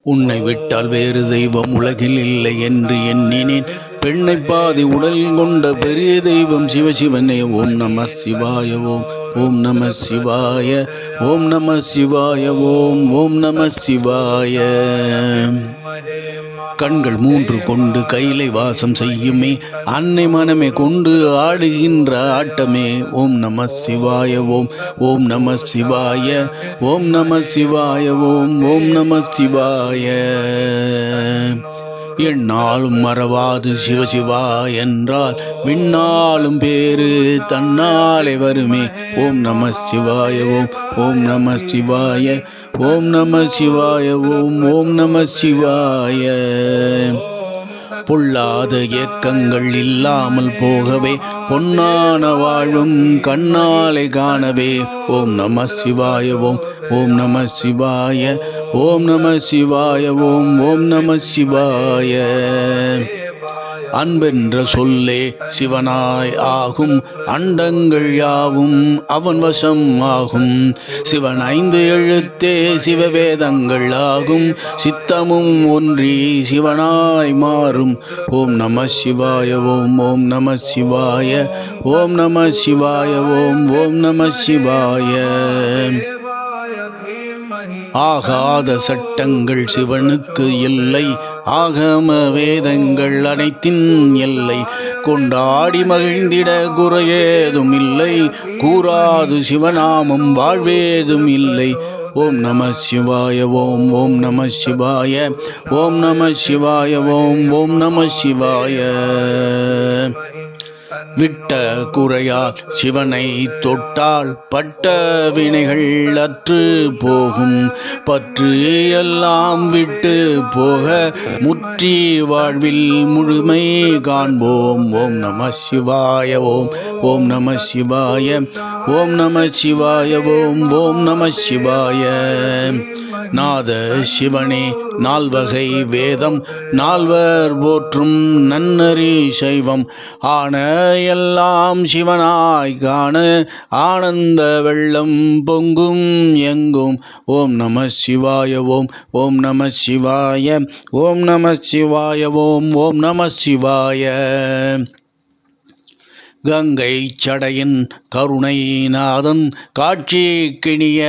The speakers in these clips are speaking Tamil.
உன்னை விட்டால் வேறு தெய்வம் உலகில் இல்லை என்று எண்ணினேன். பெண்ணை பாதி உடல் கொண்ட பெரிய தெய்வம் சிவசிவனே. ஓம் நம சிவாய ஓம். ஓம் நம சிவாய. ஓம் நம சிவாய ஓம். ஓம் நம சிவாய. கண்கள் 3 கொண்டு கையிலை வாசம் செய்யுமே, அன்னை மனமே கொண்டு ஆடுகின்ற ஆட்டமே. ஓம் நம சிவாய ஓம். ஓம் நம சிவாய. ஓம் நம சிவாய ஓம். ஓம் நம சிவாய. என்னாலும் மறவாது சிவசிவா என்றால் விண்ணாலும் பேரு தன்னாலே வருமே. ஓம் நம சிவாய ஓம். ஓம் நம சிவாய. ஓம் நம சிவாய ஓம். ஓம் நம சிவாய. பொல்லாத ஏக்கங்கள் இல்லாமல் போகவே, பொன்னான வாழும் கண்ணாலை காணவே. ஓம் நம சிவாய ஓம். ஓம் நம சிவாய. ஓம் நம சிவாய ஓம். ஓம் நம சிவாய. அன்பென்ற சொல்லே சிவனாய் ஆகும், அண்டங்கள் யாவும் அவன் வசம் ஆகும். சிவன் 5 எழுத்தே சிவவேதங்கள் ஆகும், சித்தமும் ஒன்றி சிவனாய் மாறும். ஓம் நம சிவாய ஓம். ஓம் நம சிவாய. ஓம் நம சிவாய ஓம். ஓம் நம சிவாய. ஆகாத சட்டங்கள் சிவனுக்கு இல்லை, ஆகம வேதங்கள் அனைத்தின் எல்லை. கொண்டாடி மகிழ்ந்திட குறையேதும் இல்லை, கூறாது சிவநாமம் வாழ்வேதும் இல்லை. ஓம் நம சிவாய ஓம். ஓம் நம சிவாய. ஓம் நம சிவாய ஓம். ஓம் நம சிவாய. விட்ட குறையால் சிவனை தொட்டால் பட்ட வினைகள் அற்று போகும். பற்று எல்லாம் விட்டு போக முற்றி வாழ்வில் முழுமை காண்போம். ஓம் நம சிவாய ஓம். ஓம் நம சிவாய. ஓம் நம சிவாய ஓம். ஓம் நம சிவாய. நாத சிவனே 4 வகை வேதம், 4வர் போற்றும் நன்னறி சைவம். ஆன எல்லாம் சிவனாய் காண ஆனந்த வெள்ளம் பொங்கும் எங்கும். ஓம் நம சிவாய ஓம். ஓம் நம சிவாய. ஓம் நம சிவாய ஓம். ஓம் நம சிவாய. கங்கை சடையின் கருணைநாதன், காட்சி கிணிய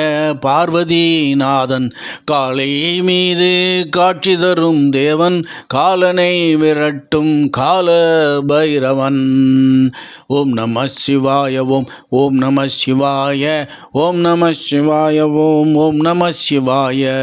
பார்வதிநாதன், காலை மீது காட்சி தரும் தேவன், காலனை விரட்டும் கால பைரவன். ஓம் நம சிவாய ஓம். ஓம் நம சிவாய. ஓம் நம சிவாய ஓம். ஓம் நம சிவாய.